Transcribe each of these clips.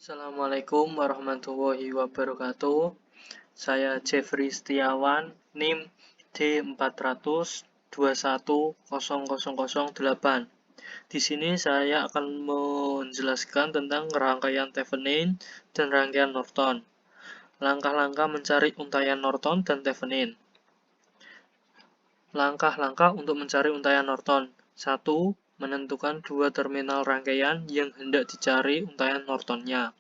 Assalamualaikum warahmatullahi wabarakatuh. Saya Jeffrey Setiawan, NIM D400210008. Di sini saya akan menjelaskan tentang rangkaian Thevenin dan rangkaian Norton. Langkah-langkah mencari untaian Norton dan Thevenin. Langkah-langkah untuk mencari untaian Norton. 1. Menentukan dua terminal rangkaian yang hendak dicari untaian Nortonnya.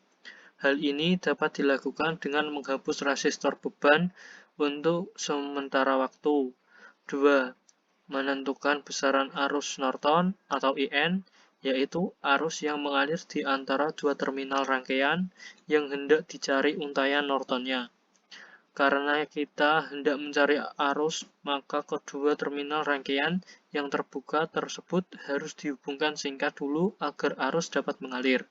Hal ini dapat dilakukan dengan menghapus resistor beban untuk sementara waktu. 2. Menentukan besaran arus Norton atau IN, yaitu arus yang mengalir di antara dua terminal rangkaian yang hendak dicari untaian Nortonnya. Karena kita hendak mencari arus, maka kedua terminal rangkaian yang terbuka tersebut harus dihubungkan singkat dulu agar arus dapat mengalir.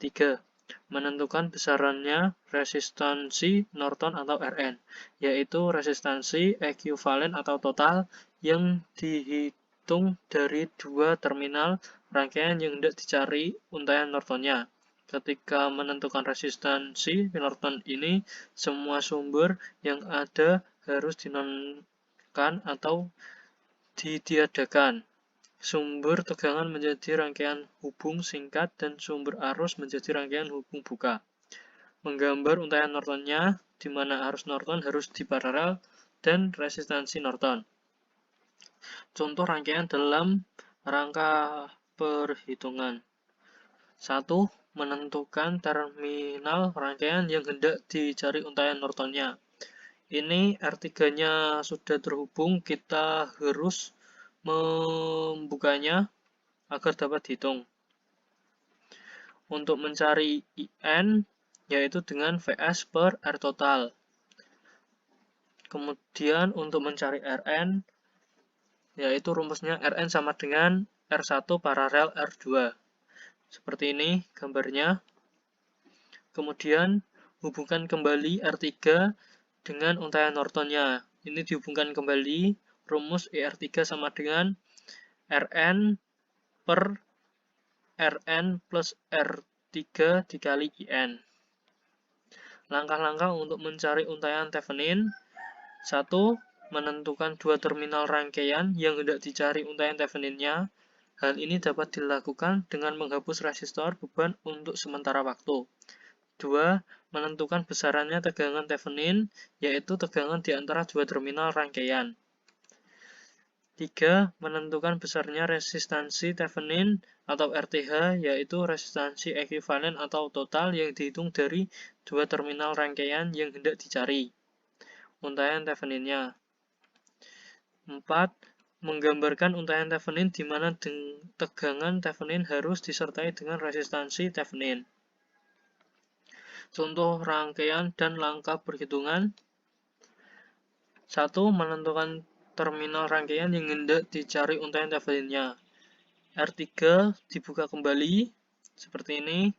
3. Menentukan besarannya resistansi Norton atau Rn, yaitu resistansi ekuivalen atau total yang dihitung dari dua terminal rangkaian yang hendak dicari untaian Nortonnya. Ketika menentukan resistansi Norton ini, semua sumber yang ada harus dinonkan atau ditiadakan. Sumber tegangan menjadi rangkaian hubung singkat dan sumber arus menjadi rangkaian hubung buka. Menggambar untaian Nortonnya, di mana arus Norton harus diparalel dan resistansi Norton. Contoh rangkaian dalam rangka perhitungan. 1. Menentukan terminal rangkaian yang hendak dicari untaian Nortonnya. Ini R3-nya sudah terhubung, kita harus membukanya agar dapat dihitung. Untuk mencari IN, yaitu dengan VS per R total. Kemudian untuk mencari RN, yaitu rumusnya RN sama dengan R1 paralel R2. Seperti ini gambarnya. Kemudian hubungkan kembali R3 dengan untaian Nortonnya. Ini dihubungkan kembali, rumus ER3 sama dengan Rn per Rn plus R3 dikali IN. Langkah-langkah untuk mencari untaian Thevenin. 1. Menentukan dua terminal rangkaian yang hendak dicari untaian Theveninnya. Hal ini dapat dilakukan dengan menghapus resistor beban untuk sementara waktu. 2. Menentukan besarannya tegangan Thevenin, yaitu tegangan di antara dua terminal rangkaian. 3. Menentukan besarnya resistansi Thevenin atau RTH, yaitu resistansi ekuivalen atau total yang dihitung dari dua terminal rangkaian yang hendak dicari untaian Theveninnya. 4. Menggambarkan untaian Thevenin di mana tegangan Thevenin harus disertai dengan resistansi Thevenin. Contoh rangkaian dan langkah perhitungan. 1. Menentukan terminal rangkaian yang hendak dicari untaian Theveninnya. R3 dibuka kembali seperti ini.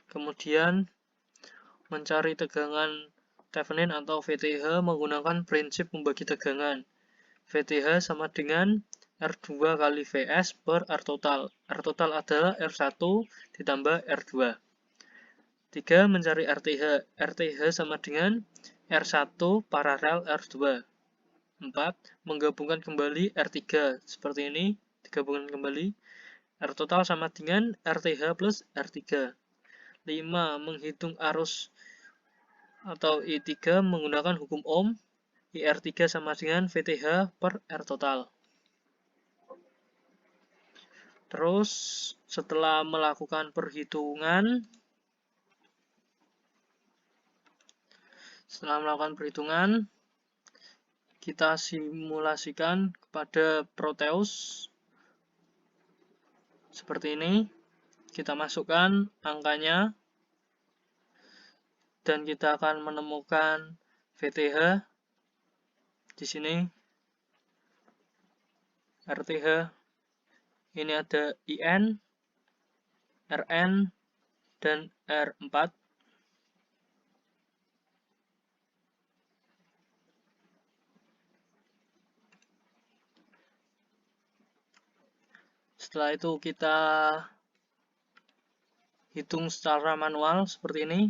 Kemudian mencari tegangan Thevenin atau VTH menggunakan prinsip membagi tegangan. VTH sama dengan R2 kali VS per R total. R total adalah R1 ditambah R2. 3. Mencari RTH. RTH sama dengan R1 paralel R2. 4. Menggabungkan kembali R3 seperti ini, digabungkan kembali. R total sama dengan RTH plus R3. 5. Menghitung arus atau I3 menggunakan hukum Ohm. IR3 sama dengan VTH per R total. Terus setelah melakukan perhitungan, kita simulasikan kepada Proteus seperti ini. Kita masukkan angkanya dan kita akan menemukan VTH di sini, RTH, ini ada IN, RN, dan R4. Setelah itu kita hitung secara manual seperti ini.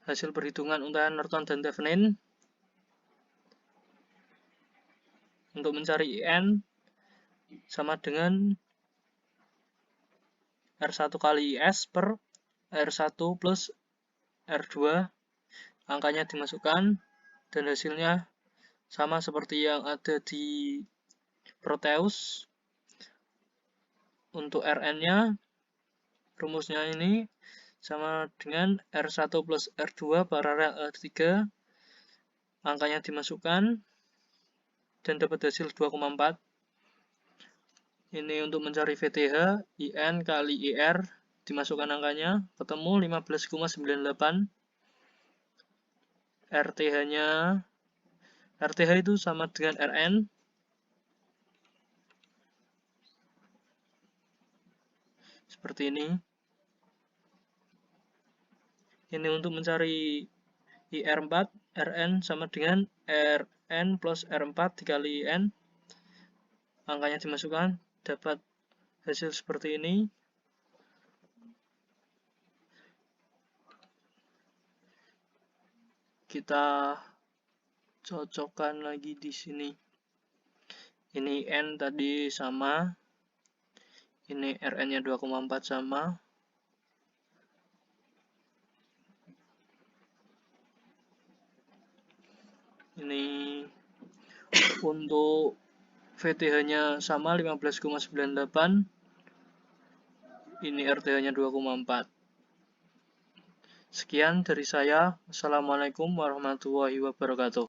Hasil perhitungan untayan Norton dan Thevenin. Untuk mencari IN sama dengan R1 kali IS per R1 plus R2. Angkanya dimasukkan dan hasilnya sama seperti yang ada di Proteus. Untuk Rn-nya, rumusnya ini sama dengan R1 plus R2 paralel R3. Angkanya dimasukkan dan dapat hasil 2,4. Ini untuk mencari VTH, IN kali IR, dimasukkan angkanya, ketemu 15,98. RTH itu sama dengan Rn. Seperti ini. Ini untuk mencari IR4, Rn sama dengan Rn plus R4 dikali IN. Angkanya dimasukkan, dapat hasil seperti ini. Kita cocokkan lagi di sini. Ini N tadi sama. Ini Rn-nya 2,4 sama. Ini untuk VTH-nya sama 15,98. Ini RTH-nya 2,4. Sekian dari saya. Assalamualaikum warahmatullahi wabarakatuh.